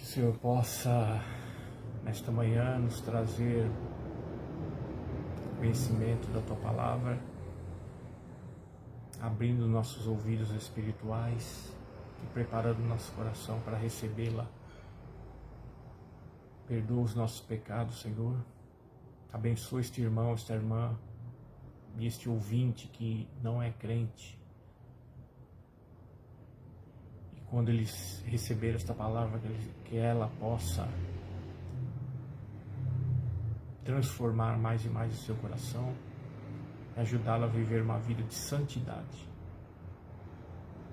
Senhor possa, nesta manhã, nos trazer conhecimento da Tua Palavra, abrindo nossos ouvidos espirituais e preparando nosso coração para recebê-la. Perdoa os nossos pecados, Senhor. Abençoa este irmão, esta irmã e este ouvinte que não é crente. E quando eles receberem esta palavra, que ela possa transformar mais e mais o seu coração e ajudá-la a viver uma vida de santidade.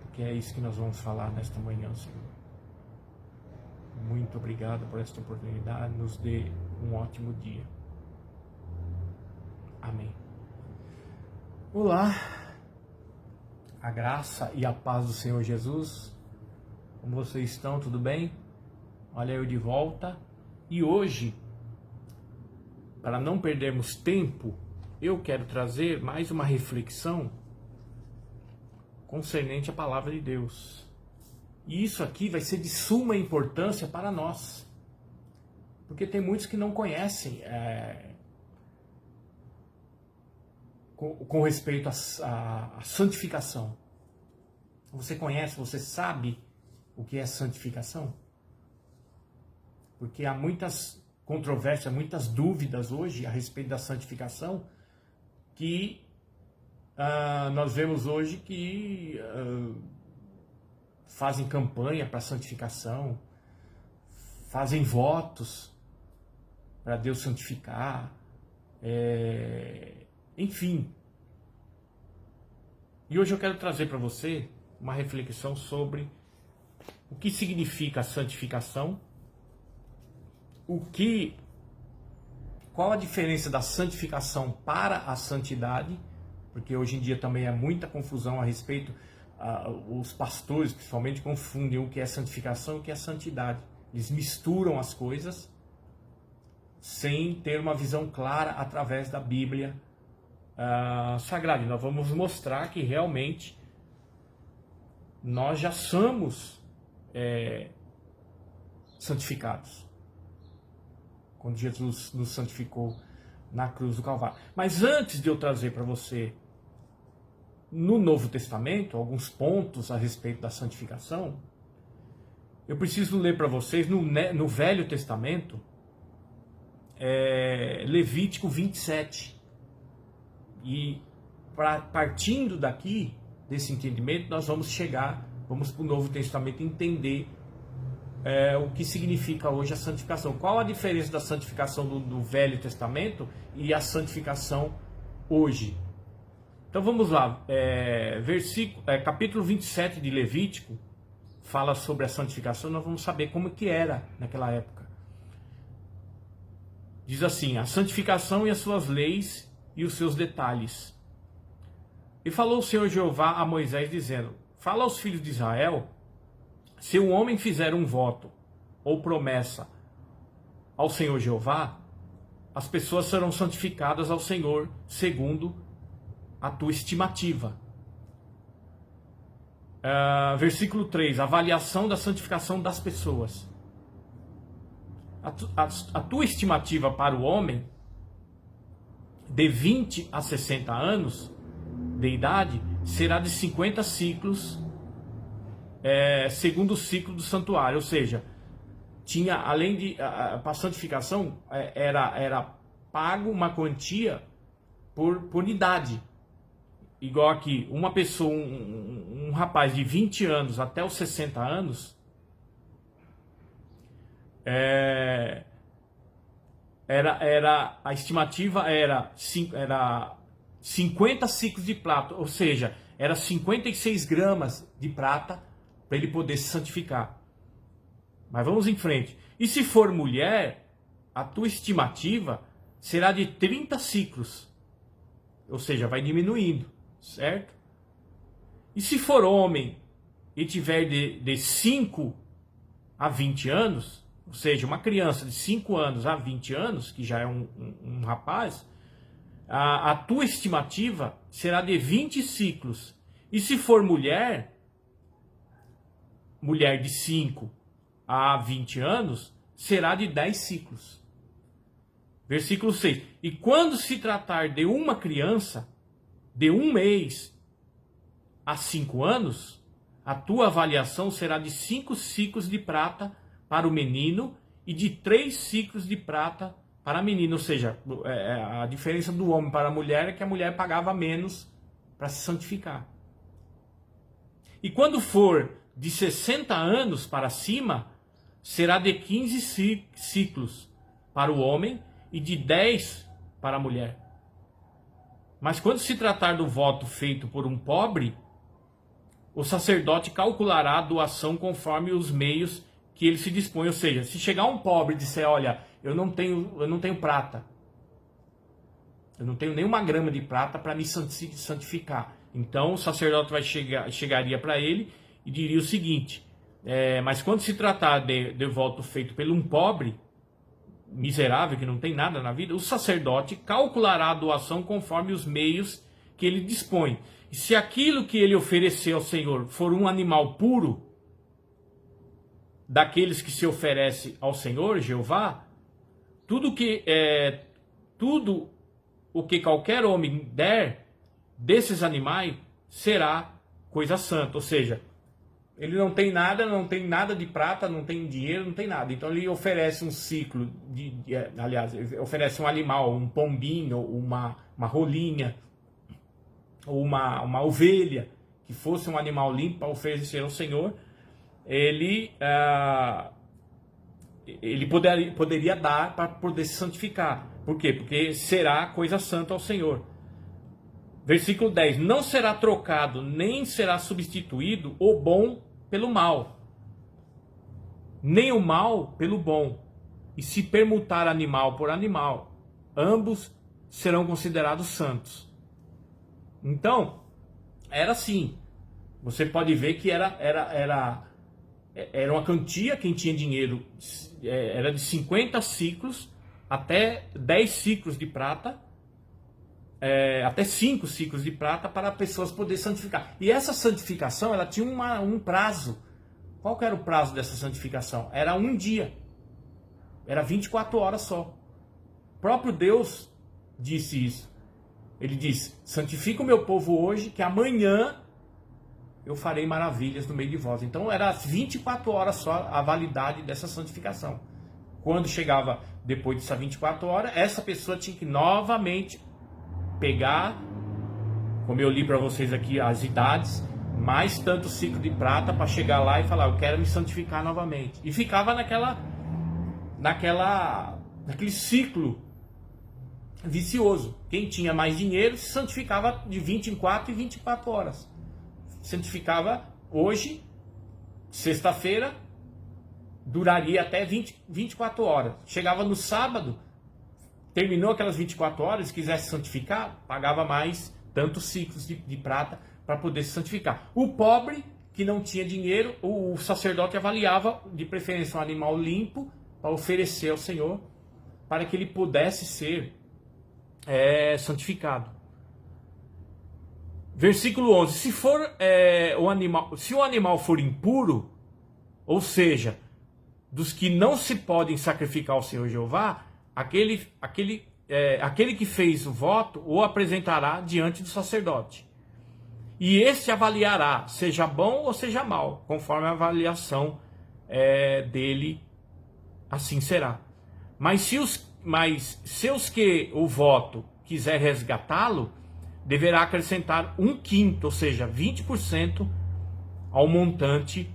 Porque é isso que nós vamos falar nesta manhã, Senhor. Muito obrigado por esta oportunidade. Nos dê um ótimo dia. Amém. Olá, a graça e a paz do Senhor Jesus. Como vocês estão? Tudo bem? Olha eu de volta. E hoje, para não perdermos tempo, eu quero trazer mais uma reflexão concernente à palavra de Deus. E isso aqui vai ser de suma importância para nós. Porque tem muitos que não conhecem com respeito à santificação. Você conhece, você sabe o que é santificação? Porque há muitas controvérsias, muitas dúvidas hoje a respeito da santificação, que nós vemos hoje que fazem campanha para santificação, fazem votos para Deus santificar, enfim. E hoje eu quero trazer para você uma reflexão sobre o que significa a santificação, qual a diferença da santificação para a santidade, porque hoje em dia também há muita confusão a respeito, os pastores principalmente confundem o que é santificação e o que é santidade. Eles misturam as coisas sem ter uma visão clara através da Bíblia Sagrada. E nós vamos mostrar que realmente nós já somos santificados quando Jesus nos santificou na cruz do Calvário. Mas antes de eu trazer para você no Novo Testamento alguns pontos a respeito da santificação, eu preciso ler para vocês no Velho Testamento Levítico 27. E partindo daqui, desse entendimento, nós vamos para o Novo Testamento entender o que significa hoje a santificação. Qual a diferença da santificação do Velho Testamento e a santificação hoje? Então vamos lá, capítulo 27 de Levítico fala sobre a santificação. Nós vamos saber como que era naquela época. Diz assim: a santificação e as suas leis e os seus detalhes. E falou o Senhor Jeová a Moisés dizendo: fala aos filhos de Israel, se um homem fizer um voto ou promessa ao Senhor Jeová, as pessoas serão santificadas ao Senhor segundo a tua estimativa. Versículo 3, avaliação da santificação das pessoas. A tua estimativa para o homem de 20 a 60 anos de idade será de 50 ciclos, segundo o ciclo do santuário. Ou seja, tinha, além de para a santificação, era pago uma quantia por idade. Igual aqui, uma pessoa, um rapaz de 20 anos até os 60 anos, a estimativa era 50 ciclos de prata, ou seja, era 56 gramas de prata para ele poder se santificar. Mas vamos em frente. E se for mulher, a tua estimativa será de 30 ciclos, ou seja, vai diminuindo, certo? E se for homem e tiver de 5 a 20 anos, ou seja, uma criança de 5 anos a 20 anos, que já é um rapaz, a tua estimativa será de 20 ciclos. E se for mulher de 5 a 20 anos, será de 10 ciclos. Versículo 6. E quando se tratar de uma criança, de 1 mês a 5 anos, a tua avaliação será de 5 ciclos de prata para o menino e de 3 ciclos de prata para a menina. Ou seja, a diferença do homem para a mulher é que a mulher pagava menos para se santificar. E quando for de 60 anos para cima, será de 15 ciclos para o homem e de 10 para a mulher. Mas quando se tratar do voto feito por um pobre, o sacerdote calculará a doação conforme os meios que ele se dispõe. Ou seja, se chegar um pobre e disser, olha, eu não tenho prata, eu não tenho nenhuma grama de prata para me santificar. Então o sacerdote chegaria para ele e diria o seguinte, mas quando se tratar de voto feito por um pobre, miserável, que não tem nada na vida, o sacerdote calculará a doação conforme os meios que ele dispõe. E se aquilo que ele ofereceu ao Senhor for um animal puro, daqueles que se oferece ao Senhor, Jeová, tudo o que qualquer homem der desses animais será coisa santa. Ou seja, ele não tem nada de prata, não tem dinheiro, não tem nada. Então ele oferece um ciclo, aliás, ele oferece um animal, um pombinho, uma rolinha, ou uma ovelha, que fosse um animal limpo para oferecer ao Senhor. Ele poderia dar para poder se santificar. Por quê? Porque será coisa santa ao Senhor. Versículo 10. Não será trocado, nem será substituído o bom pelo mal, nem o mal pelo bom. E se permutar animal por animal, ambos serão considerados santos. Então, era assim. Você pode ver que era uma quantia, quem tinha dinheiro era de 50 ciclos até 10 ciclos de prata, até 5 ciclos de prata para pessoas poderem santificar. E essa santificação, ela tinha um prazo. Qual que era o prazo dessa santificação? Era um dia. Era 24 horas só. O próprio Deus disse isso. Ele disse, santifica o meu povo hoje, que amanhã eu farei maravilhas no meio de vós. Então era 24 horas só a validade dessa santificação. Quando chegava depois dessas 24 horas, essa pessoa tinha que novamente pegar, como eu li para vocês aqui as idades, mais tanto ciclo de prata para chegar lá e falar, eu quero me santificar novamente. E ficava naquele ciclo vicioso. Quem tinha mais dinheiro se santificava de 24 em 24 horas. Santificava hoje, sexta-feira, duraria até 24 horas. Chegava no sábado, terminou aquelas 24 horas, se quisesse santificar, pagava mais tantos ciclos de prata para poder se santificar. O pobre, que não tinha dinheiro, o sacerdote avaliava, de preferência, um animal limpo, para oferecer ao Senhor, para que ele pudesse ser santificado. Versículo 11. Se o animal for impuro, ou seja, dos que não se podem sacrificar ao Senhor Jeová, aquele que fez o voto o apresentará diante do sacerdote. E este avaliará, seja bom ou seja mal, conforme a avaliação dele, assim será. Mas se os que o voto quiser resgatá-lo, deverá acrescentar 1/5, ou seja, 20% ao montante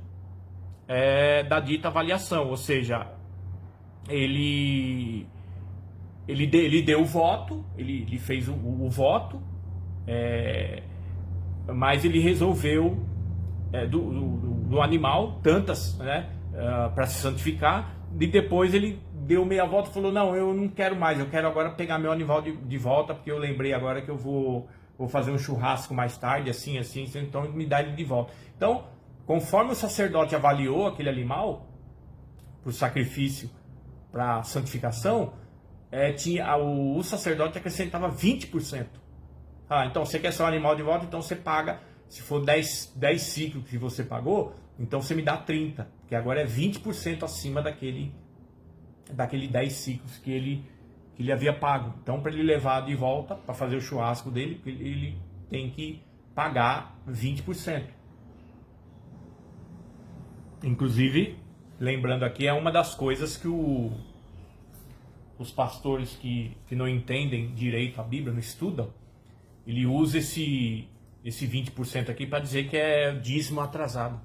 da dita avaliação. Ou seja, ele deu o voto, ele fez o voto, mas ele resolveu do animal tantas, para se santificar, e depois ele deu meia volta e falou, não, eu não quero mais, eu quero agora pegar meu animal de volta, porque eu lembrei agora que eu vou fazer um churrasco mais tarde, assim, então me dá ele de volta. Então, conforme o sacerdote avaliou aquele animal para o sacrifício, para a santificação, o sacerdote acrescentava 20%. Então você quer seu animal de volta, então você paga Se for 10 ciclos que você pagou, então você me dá 30, que agora é 20% acima daquele 10 ciclos que ele havia pago. Então, para ele levar de volta, para fazer o churrasco dele, ele tem que pagar 20%. Inclusive, lembrando aqui, é uma das coisas que os pastores que não entendem direito a Bíblia, não estudam, ele usa esse 20% aqui para dizer que é dízimo atrasado.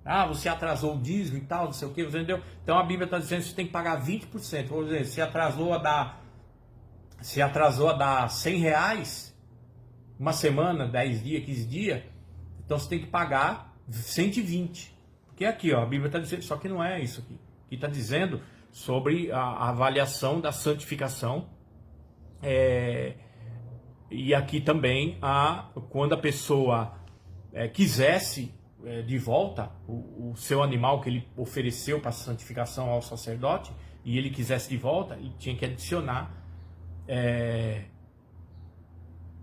Ah, você atrasou o dízimo e tal, não sei o que, você entendeu? Então a Bíblia está dizendo que você tem que pagar 20%. Vou dizer, se atrasou a dar 100 reais, uma semana, 10 dias, 15 dias, então você tem que pagar 120. Porque aqui, ó, a Bíblia está dizendo, só que não é isso aqui. Aqui está dizendo sobre a avaliação da santificação. E aqui também, quando a pessoa quisesse de volta o seu animal que ele ofereceu para santificação ao sacerdote, e ele quisesse de volta, ele tinha que adicionar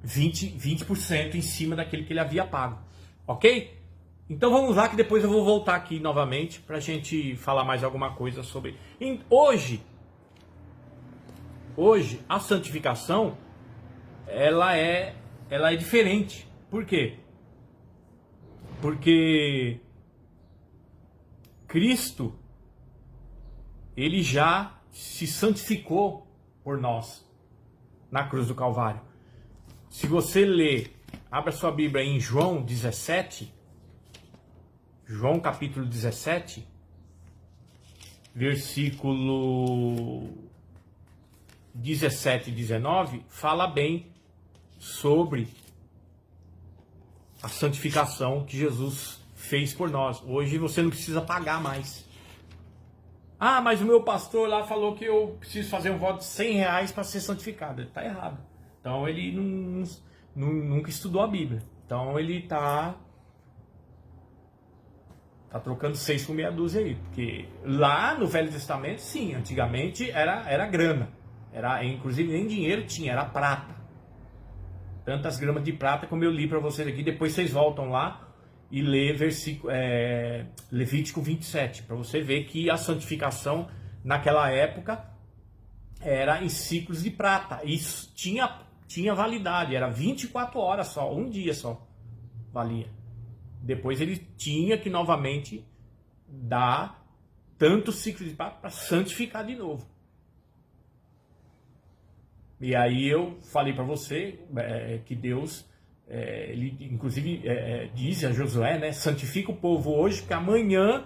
20% em cima daquele que ele havia pago. Ok? Então vamos lá, que depois eu vou voltar aqui novamente para a gente falar mais alguma coisa sobre. Hoje a santificação ela é diferente. Por quê? Porque Cristo ele já se santificou por nós na cruz do Calvário. Se você ler, abra sua Bíblia em João 17, João capítulo 17, versículo 17 e 19, fala bem sobre a santificação que Jesus fez por nós. Hoje você não precisa pagar mais. Ah, mas o meu pastor lá falou que eu preciso fazer um voto de 100 reais para ser santificado. Ele está errado. Então ele nunca estudou a Bíblia. Então ele está trocando 6 por meia dúzia aí. Porque lá no Velho Testamento, sim, antigamente era grana. Inclusive nem dinheiro tinha, era prata. Tantas gramas de prata como eu li para vocês aqui. Depois vocês voltam lá e lê Levítico 27, para você ver que a santificação naquela época era em ciclos de prata. Isso tinha validade, era 24 horas só, um dia só valia. Depois ele tinha que novamente dar tantos ciclos de prata para santificar de novo. E aí eu falei para você que Deus, ele inclusive diz a Josué, né, santifica o povo hoje, que amanhã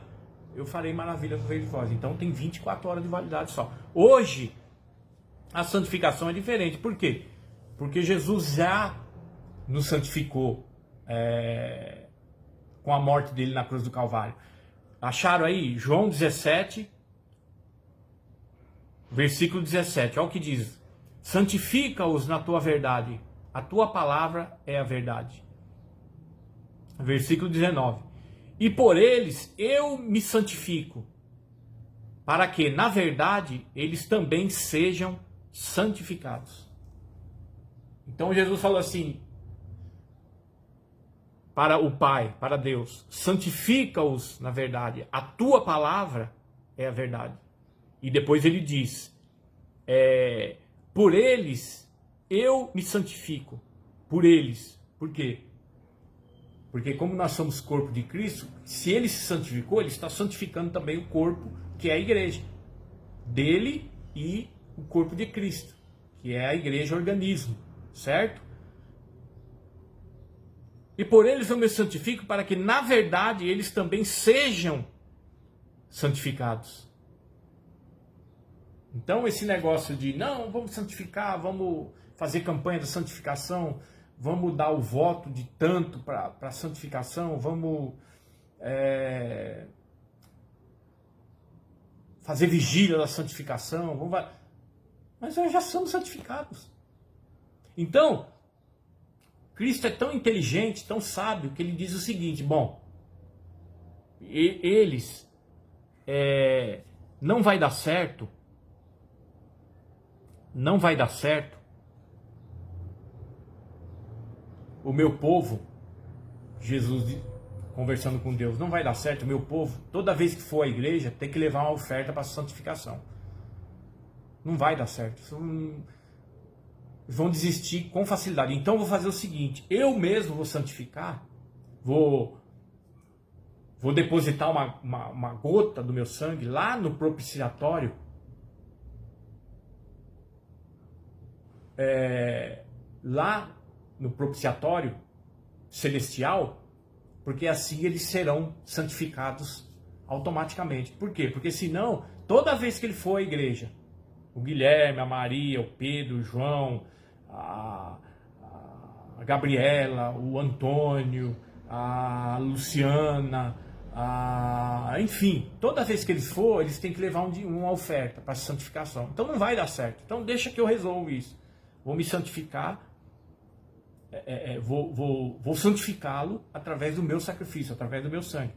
eu farei maravilha no meio de vós. Então tem 24 horas de validade só. Hoje a santificação é diferente. Por quê? Porque Jesus já nos santificou com a morte dele na cruz do Calvário. Acharam aí? João 17, versículo 17. Olha o que diz. Santifica-os na tua verdade. A tua palavra é a verdade. Versículo 19. E por eles eu me santifico, para que, na verdade, eles também sejam santificados. Então Jesus falou assim para o Pai, para Deus: santifica-os na verdade. A tua palavra é a verdade. E depois ele diz: por eles eu me santifico. Por eles. Por quê? Porque como nós somos corpo de Cristo, se ele se santificou, ele está santificando também o corpo, que é a igreja dele, e o corpo de Cristo, que é a igreja organismo, certo? E por eles eu me santifico, para que na verdade eles também sejam santificados. Então esse negócio de não, vamos santificar, vamos fazer campanha da santificação, vamos dar o voto de tanto para a santificação, vamos fazer vigília da santificação, mas nós já somos santificados. Então, Cristo é tão inteligente, tão sábio, que ele diz o seguinte: bom, eles não vai dar certo o meu povo Jesus conversando com Deus, não vai dar certo, meu povo, toda vez que for à igreja, tem que levar uma oferta para santificação. Não vai dar certo. Vão desistir com facilidade. Então eu vou fazer o seguinte, eu mesmo vou santificar, vou depositar uma gota do meu sangue lá no propiciatório, lá no propiciatório celestial, porque assim eles serão santificados automaticamente. Por quê? Porque senão, toda vez que ele for à igreja, o Guilherme, a Maria, o Pedro, o João, a Gabriela, o Antônio, a Luciana, enfim, toda vez que eles for, eles têm que levar uma oferta para santificação. Então não vai dar certo. Então deixa que eu resolvo isso. Vou me santificar, vou santificá-lo através do meu sacrifício, através do meu sangue.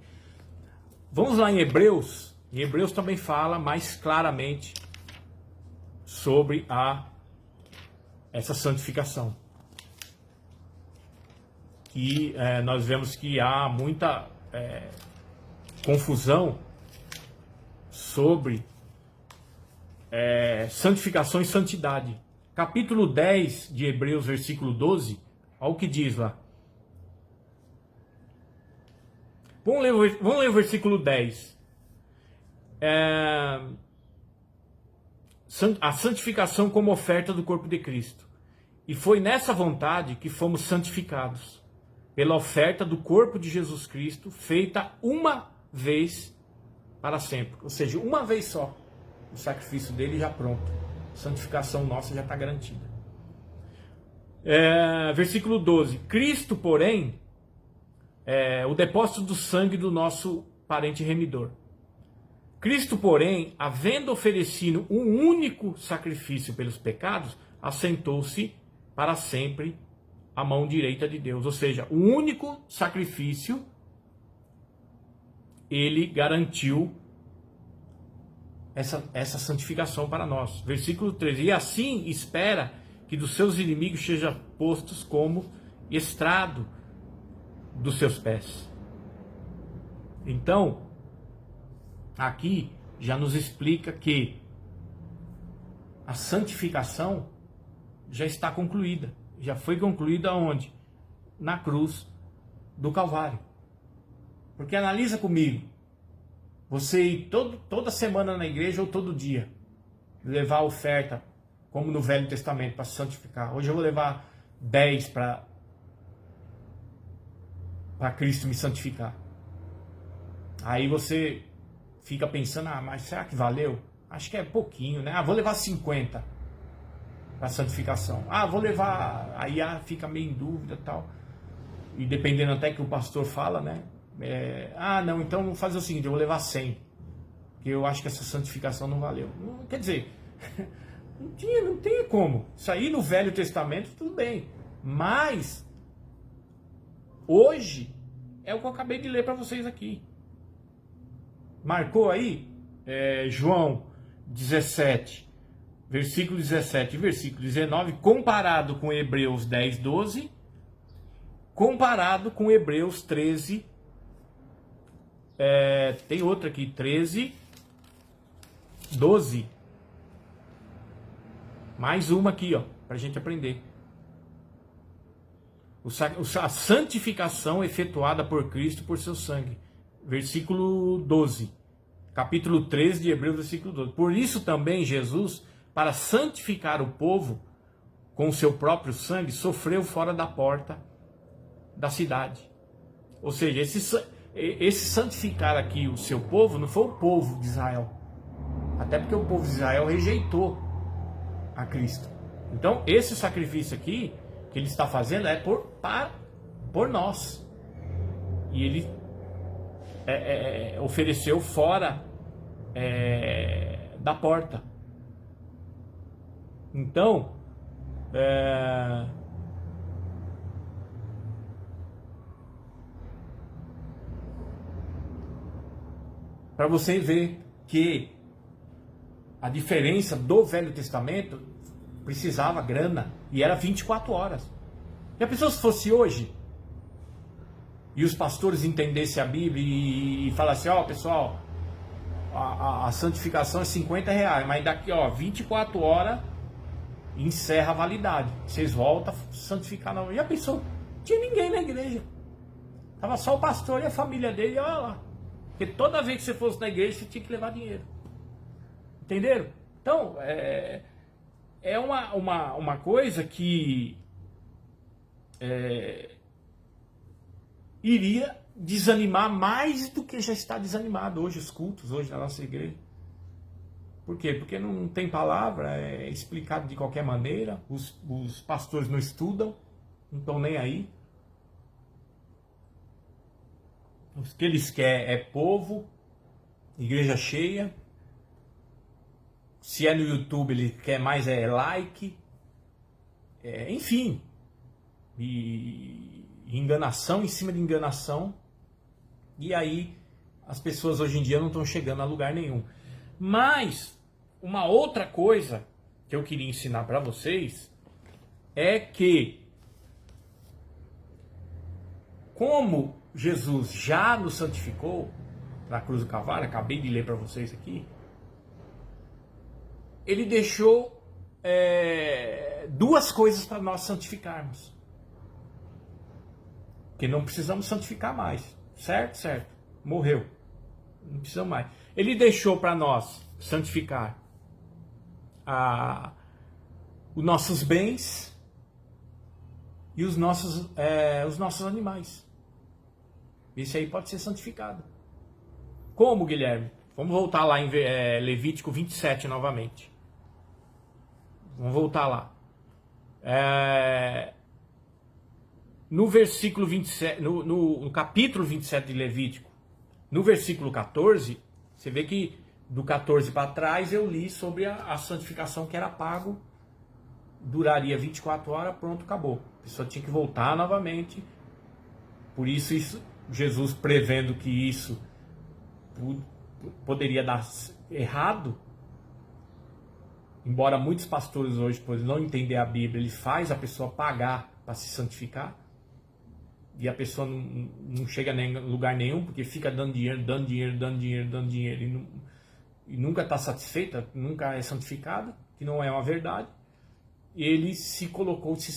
Vamos lá em Hebreus. Em Hebreus também fala mais claramente sobre essa santificação. E nós vemos que há muita confusão sobre santificação e santidade. Capítulo 10 de Hebreus, versículo 12, olha o que diz lá. Vamos ler o versículo 10. A santificação como oferta do corpo de Cristo. E foi nessa vontade que fomos santificados, pela oferta do corpo de Jesus Cristo, feita uma vez para sempre. Ou seja, uma vez só. O sacrifício dele já pronto. A santificação nossa já está garantida. Versículo 12. Cristo, porém, o depósito do sangue do nosso parente remidor. Cristo, porém, havendo oferecido um único sacrifício pelos pecados, assentou-se para sempre à mão direita de Deus. Ou seja, o único sacrifício, ele garantiu essa santificação para nós. Versículo 13. E assim espera que dos seus inimigos sejam postos como estrado dos seus pés. Então, aqui já nos explica que a santificação já está concluída. Já foi concluída onde? Na cruz do Calvário. Porque analisa comigo. Você ir toda semana na igreja ou todo dia levar a oferta, como no Velho Testamento, para se santificar. Hoje eu vou levar 10 para Cristo me santificar. Aí você fica pensando, mas será que valeu? Acho que é pouquinho, né? Vou levar 50 para santificação. Vou levar... Aí fica meio em dúvida e tal. E dependendo até que o pastor fala, né? Não, então vou fazer o seguinte, eu vou levar 100. Porque eu acho que essa santificação não valeu. Quer dizer, não tinha como. Isso aí no Velho Testamento, tudo bem. Mas, hoje, é o que eu acabei de ler para vocês aqui. Marcou aí? João 17, versículo 17 e versículo 19, comparado com Hebreus 10, 12, comparado com Hebreus 13, tem outra aqui, 13, 12. Mais uma aqui, para a gente aprender. A santificação efetuada por Cristo por seu sangue. Versículo 12. Capítulo 13 de Hebreus, versículo 12. Por isso também Jesus, para santificar o povo com o seu próprio sangue, sofreu fora da porta da cidade. Ou seja, esse santificar aqui o seu povo não foi o povo de Israel. Até porque o povo de Israel rejeitou a Cristo. Então, esse sacrifício aqui que ele está fazendo é por nós. E ele ofereceu fora da porta. Então, para você ver que a diferença do Velho Testamento precisava grana e era 24 horas. E a pessoa, se fosse hoje, e os pastores entendessem a Bíblia e falassem, ó, pessoal, a santificação é R$50, mas daqui, ó, 24 horas encerra a validade. Vocês voltam a santificar novamente. Já pensou? Não tinha ninguém na igreja. Tava só o pastor e a família dele, olha lá. Porque toda vez que você fosse na igreja, você tinha que levar dinheiro. Entenderam? Então, é uma coisa que iria desanimar mais do que já está desanimado hoje os cultos, hoje na nossa igreja. Por quê? Porque não tem palavra, é explicado de qualquer maneira, os pastores não estudam, não estão nem aí. O que eles querem é povo, igreja cheia. Se é no YouTube, ele quer mais like. Enfim. E enganação em cima de enganação. E aí as pessoas hoje em dia não estão chegando a lugar nenhum. Mas uma outra coisa que eu queria ensinar para vocês é que, como Jesus já nos santificou na cruz do Calvário, acabei de ler para vocês aqui, ele deixou duas coisas para nós santificarmos. Porque não precisamos santificar mais. Certo? Certo. Morreu. Não precisamos mais. Ele deixou para nós santificar os nossos bens e os nossos animais. Esse aí pode ser santificado. Como, Guilherme? Vamos voltar lá em Levítico 27 novamente. Vamos voltar lá. No versículo 27, no capítulo 27 de Levítico, no versículo 14, você vê que do 14 para trás eu li sobre a santificação que era pago, duraria 24 horas, pronto, acabou. A pessoa tinha que voltar novamente. Por isso Jesus, prevendo que isso poderia dar errado, embora muitos pastores hoje, por não entender a Bíblia, ele faz a pessoa pagar para se santificar, e a pessoa não chega a lugar nenhum, porque fica dando dinheiro, e nunca está satisfeita, nunca é santificada, que não é uma verdade. Ele se colocou, se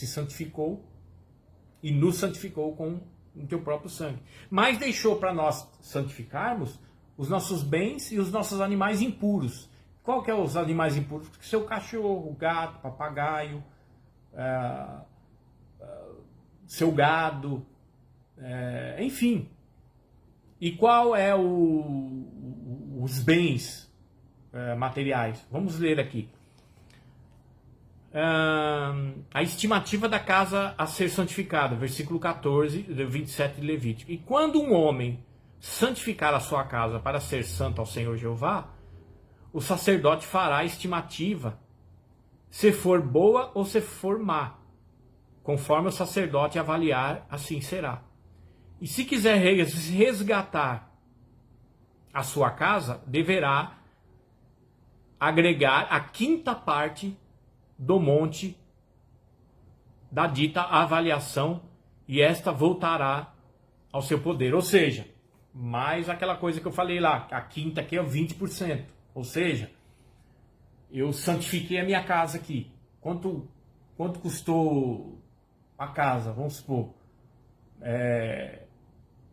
santificou e nos santificou com o teu próprio sangue. Mas deixou para nós santificarmos os nossos bens e os nossos animais impuros. Qual que é os animais impuros? Seu cachorro, gato, papagaio, seu gado, enfim. E qual é os bens materiais? Vamos ler aqui. A estimativa da casa a ser santificada, versículo 14, 27 de Levítico. E quando um homem santificar a sua casa para ser santo ao Senhor Jeová, o sacerdote fará a estimativa, se for boa ou se for má. Conforme o sacerdote avaliar, assim será. E se quiser resgatar a sua casa, deverá agregar a quinta parte do monte da dita avaliação, e esta voltará ao seu poder. Ou seja, mais aquela coisa que eu falei lá, a quinta aqui é 20%. Ou seja, eu santifiquei a minha casa aqui. Quanto custou a casa? Vamos supor,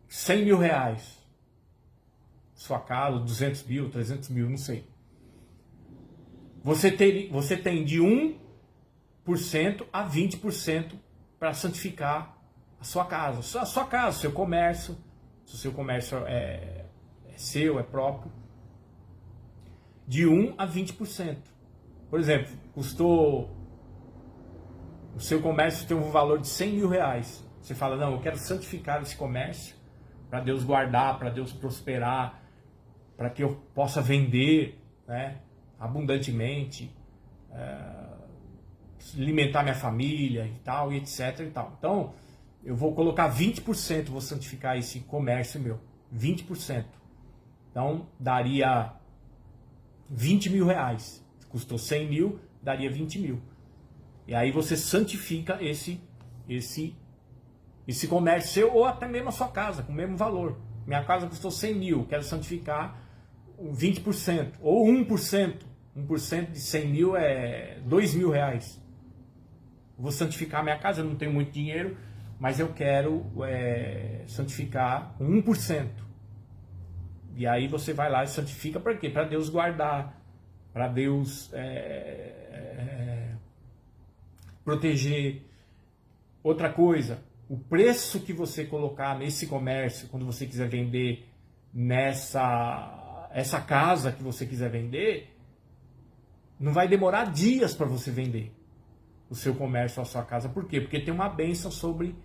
100 mil reais. Sua casa, 200 mil, 300 mil, não sei. Você tem de 1% a 20% para santificar a sua casa. A sua casa, seu comércio, se o seu comércio é seu, é próprio, de 1 a 20%. Por exemplo, custou, o seu comércio tem um valor de 100 mil reais. Você fala, não, eu quero santificar esse comércio para Deus guardar, para Deus prosperar, para que eu possa vender, né, abundantemente, alimentar minha família e tal, e etc e tal. Então, eu vou colocar 20%, vou santificar esse comércio meu, 20%. Então, daria 20 mil reais. Custou 100 mil, daria 20 mil. E aí você santifica esse esse comércio seu, ou até mesmo a sua casa, com o mesmo valor. Minha casa custou 100 mil, quero santificar 20%, ou 1%. 1% de 100 mil é 2 mil reais. Vou santificar minha casa, eu não tenho muito dinheiro, mas eu quero santificar 1%. E aí você vai lá e santifica para quê? Para Deus guardar, para Deus proteger. Outra coisa, o preço que você colocar nesse comércio, quando você quiser vender essa casa que você quiser vender, não vai demorar dias para você vender o seu comércio, a sua casa. Por quê? Porque tem uma bênção sobre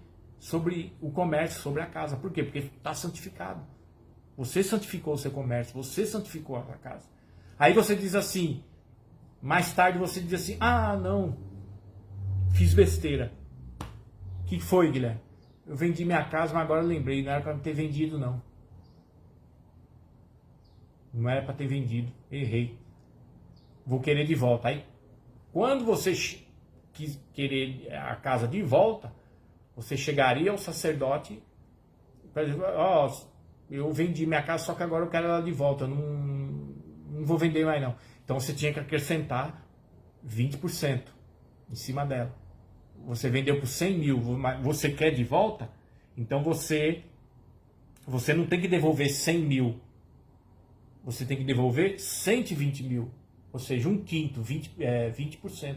o comércio, sobre a casa. Por quê? Porque está santificado. Você santificou o seu comércio, você santificou a sua casa. Aí você diz assim, mais tarde você diz assim, ah, não, fiz besteira. O que foi, Guilherme? Eu vendi minha casa, mas agora eu lembrei, não era para ter vendido, não. Não era para ter vendido, errei. Vou querer de volta. Aí, quando você quis querer a casa de volta, você chegaria ao sacerdote para dizer, ó, eu vendi minha casa, só que agora eu quero ela de volta, não vou vender mais não. Então você tinha que acrescentar 20% em cima dela. Você vendeu por 100 mil, você quer de volta? Então você não tem que devolver 100 mil, você tem que devolver 120 mil, ou seja, um quinto, 20%,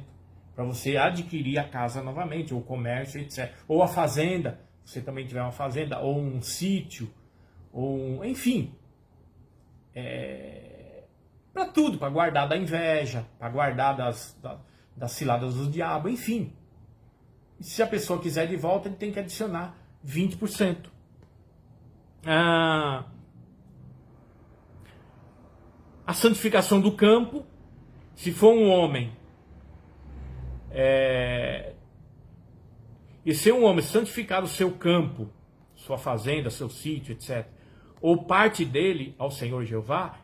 para você adquirir a casa novamente, ou o comércio, etc. Ou a fazenda, se você também tiver uma fazenda, ou um sítio, enfim, para tudo, para guardar da inveja, para guardar das ciladas do diabo, enfim. E se a pessoa quiser de volta, ele tem que adicionar 20%. A santificação do campo, se for um homem, e ser um homem santificar o seu campo, sua fazenda, seu sítio, etc., ou parte dele ao Senhor Jeová,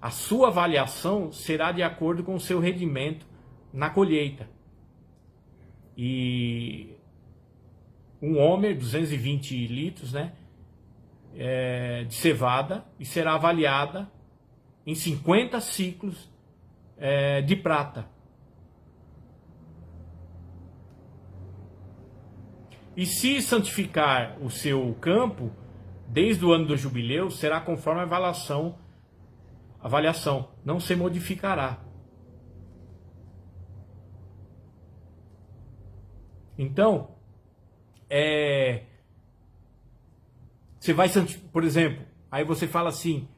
a sua avaliação será de acordo com o seu rendimento na colheita. E um homer, 220 litros, né, de cevada, e será avaliada em 50 ciclos de prata. E se santificar o seu campo, desde o ano do jubileu, será conforme a avaliação, não se modificará. Então, você vai santificar, por exemplo, aí você fala assim,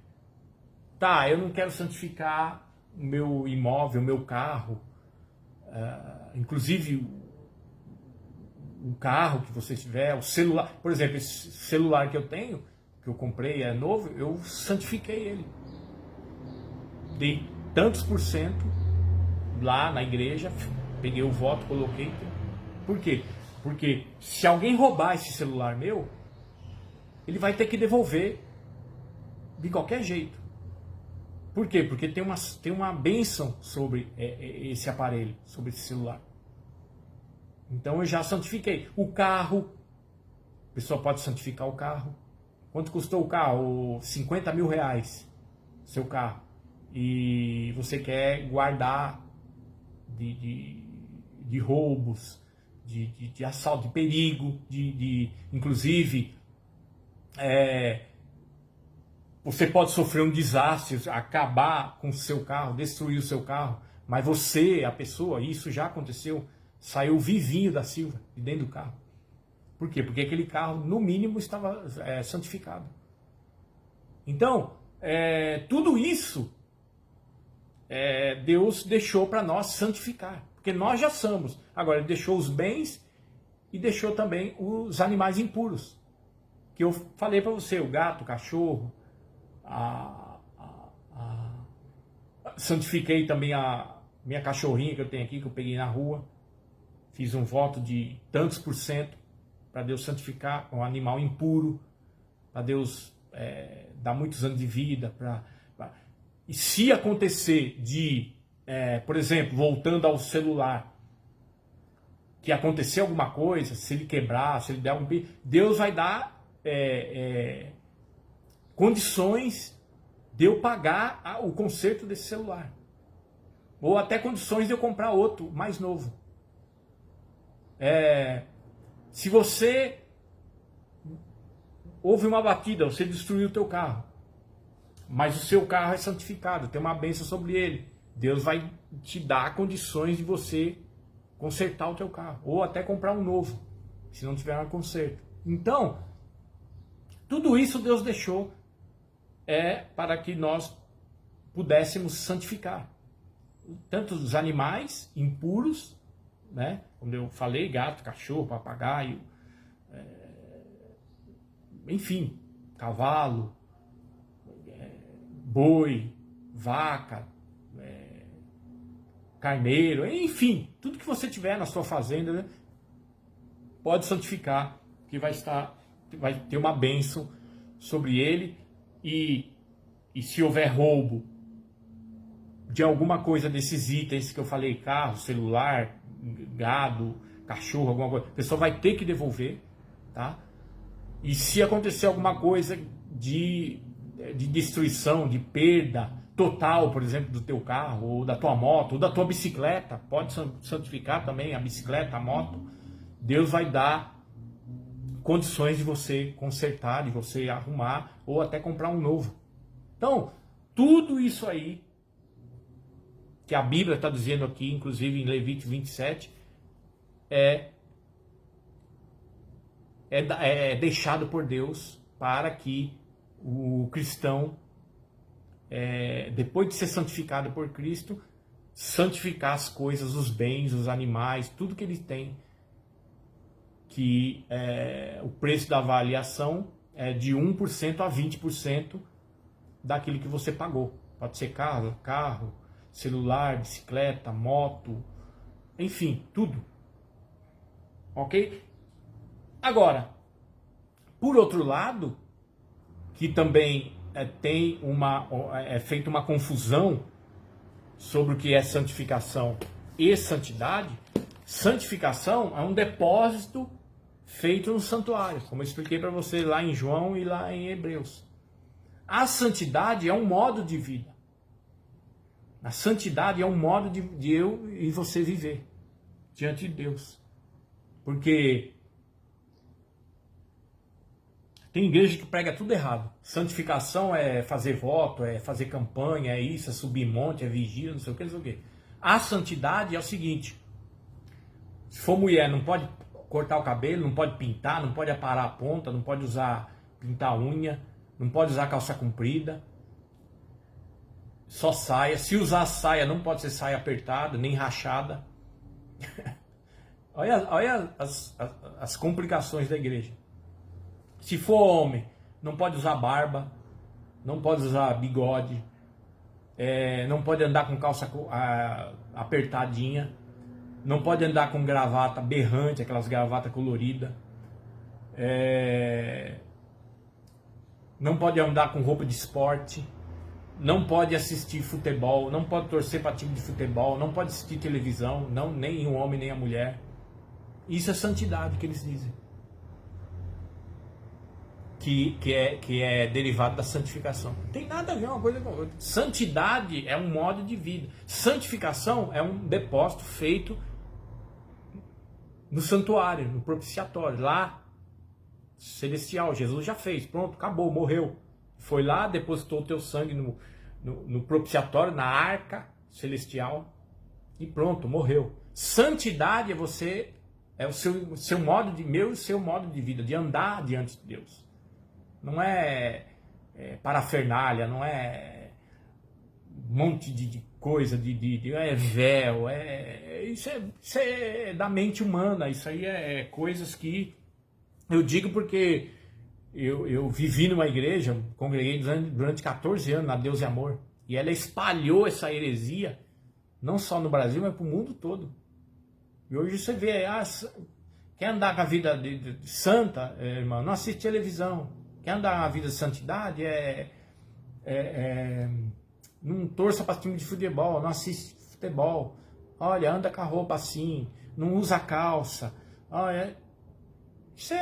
tá, eu não quero santificar o meu imóvel, o meu carro, inclusive o carro que você tiver, o celular, por exemplo, esse celular que eu tenho, que eu comprei, é novo, eu santifiquei ele. Dei tantos por cento lá na igreja, peguei o voto, coloquei. Por quê? Porque se alguém roubar esse celular meu, ele vai ter que devolver de qualquer jeito. Por quê? Porque tem uma bênção sobre esse aparelho, sobre esse celular. Então eu já santifiquei. O carro, a pessoa pode santificar o carro. Quanto custou o carro? 50 mil reais, seu carro. E você quer guardar de roubos, de assalto, de perigo, inclusive, você pode sofrer um desastre, acabar com o seu carro, destruir o seu carro, mas você, a pessoa, isso já aconteceu, saiu vivinho da Silva, de dentro do carro. Por quê? Porque aquele carro, no mínimo, estava santificado. Então, tudo isso, Deus deixou para nós santificar. Porque nós já somos. Agora, Ele deixou os bens e deixou também os animais impuros. Que eu falei para você, o gato, o cachorro, santifiquei também a minha cachorrinha que eu tenho aqui, que eu peguei na rua. Fiz um voto de tantos por cento para Deus santificar um animal impuro, para Deus dar muitos anos de vida. E se acontecer por exemplo, voltando ao celular, que acontecer alguma coisa, se ele quebrar, se ele der Deus vai dar condições de eu pagar o conserto desse celular. Ou até condições de eu comprar outro, mais novo. Se você houve uma batida, você destruiu o teu carro, mas o seu carro é santificado, tem uma bênção sobre ele, Deus vai te dar condições de você consertar o teu carro, ou até comprar um novo, se não tiver um conserto. Então, tudo isso Deus deixou para que nós pudéssemos santificar. Tanto os animais impuros, né? Como eu falei, gato, cachorro, papagaio, enfim, cavalo, boi, vaca, carneiro, enfim, tudo que você tiver na sua fazenda, né, pode santificar, que vai ter uma bênção sobre ele. E se houver roubo de alguma coisa desses itens que eu falei, carro, celular, gado, cachorro, alguma coisa, a pessoa vai ter que devolver, tá? E se acontecer alguma coisa de destruição, de perda total, por exemplo, do teu carro, ou da tua moto, ou da tua bicicleta, pode santificar também a bicicleta, a moto, Deus vai dar condições de você consertar, de você arrumar, ou até comprar um novo. Então, tudo isso aí, que a Bíblia está dizendo aqui, inclusive em Levítico 27, é deixado por Deus para que o cristão, depois de ser santificado por Cristo, santificar as coisas, os bens, os animais, tudo que ele tem, que o preço da avaliação é de 1% a 20% daquilo que você pagou. Pode ser carro, celular, bicicleta, moto, enfim, tudo. Ok? Agora, por outro lado, que também tem feita uma confusão sobre o que é santificação e santidade. Santificação é um depósito feito no santuário, como eu expliquei para você lá em João e lá em Hebreus. A santidade é um modo de vida. A santidade é um modo de eu e você viver diante de Deus. Porque tem igreja que prega tudo errado. Santificação é fazer voto, é fazer campanha, é isso, é subir monte, é vigília, não sei o que, não sei o que. A santidade é o seguinte: se for mulher, não pode cortar o cabelo, não pode pintar, não pode aparar a ponta, não pode pintar a unha, não pode usar calça comprida, só saia. Se usar saia, não pode ser saia apertada, nem rachada. olha as complicações da igreja. Se for homem, não pode usar barba, não pode usar bigode, não pode andar com calça apertadinha, não pode andar com gravata berrante, aquelas gravatas coloridas, não pode andar com roupa de esporte, não pode assistir futebol, não pode torcer para time de futebol, não pode assistir televisão, nem o homem nem a mulher. Isso é santidade que eles dizem. Que é derivado da santificação. Não tem nada a ver uma coisa com a outra. Santidade é um modo de vida. Santificação é um depósito feito no santuário, no propiciatório, lá, celestial. Jesus já fez, pronto, acabou, morreu. Foi lá, depositou o teu sangue no propiciatório, na arca celestial, e pronto, morreu. Santidade é o seu modo de, meu e seu modo de vida, de andar diante de Deus. Não é parafernália, não é um monte de coisa, é véu, isso é da mente humana. Isso aí é coisas que eu digo porque eu vivi numa igreja, congreguei durante 14 anos na Deus e Amor, e ela espalhou essa heresia, não só no Brasil, mas para o mundo todo. E hoje você vê, quer andar com a vida de santa, irmão, não assiste televisão. Quer andar na vida de santidade, não torça para time de futebol, não assiste futebol. Olha, anda com a roupa assim, não usa calça. Isso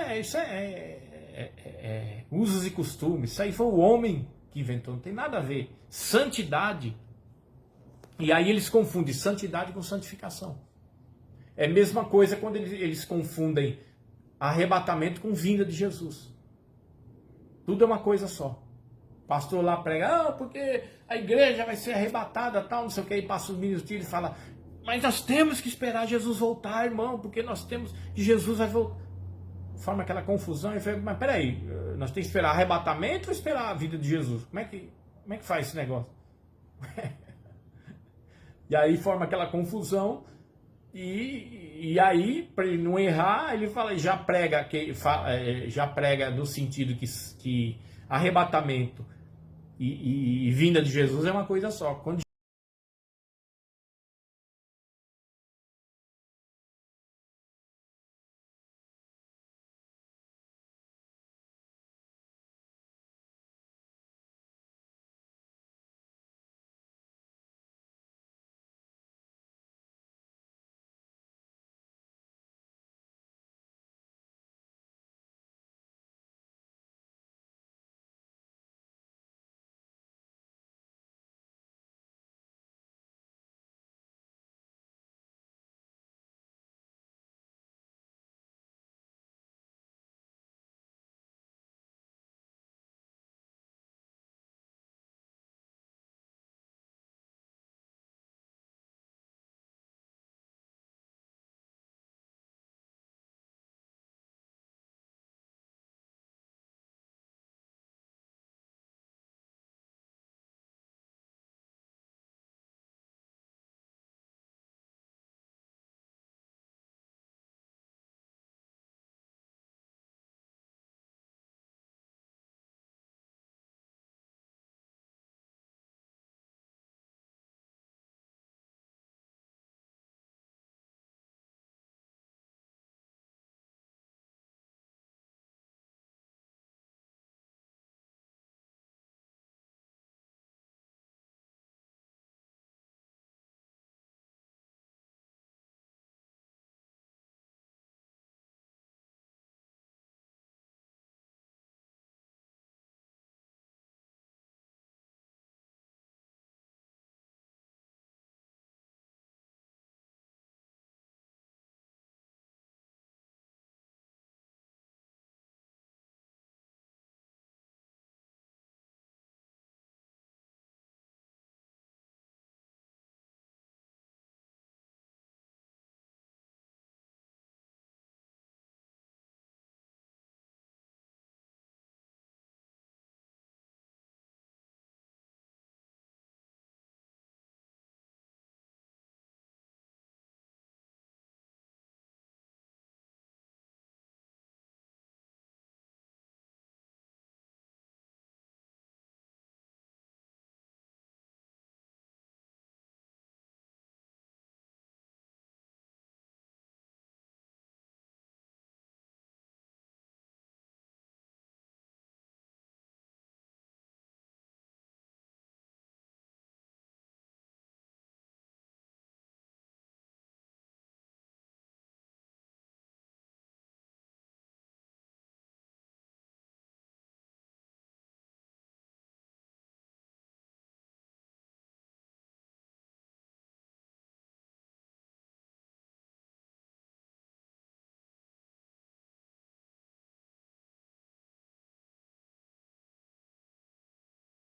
usos e costumes. Isso aí foi o homem que inventou, não tem nada a ver. Santidade. E aí eles confundem santidade com santificação. É a mesma coisa quando eles confundem arrebatamento com vinda de Jesus. Tudo é uma coisa só. O pastor lá prega, porque a igreja vai ser arrebatada, tal, não sei o que, aí passa os minutos e fala, mas nós temos que esperar Jesus voltar, irmão, porque nós temos que Jesus vai voltar. Forma aquela confusão e fala, mas peraí, nós temos que esperar arrebatamento ou esperar a vida de Jesus? Como é que faz esse negócio? E aí forma aquela confusão. E aí, para ele não errar, ele fala, já prega no sentido que arrebatamento e vinda de Jesus é uma coisa só. Quando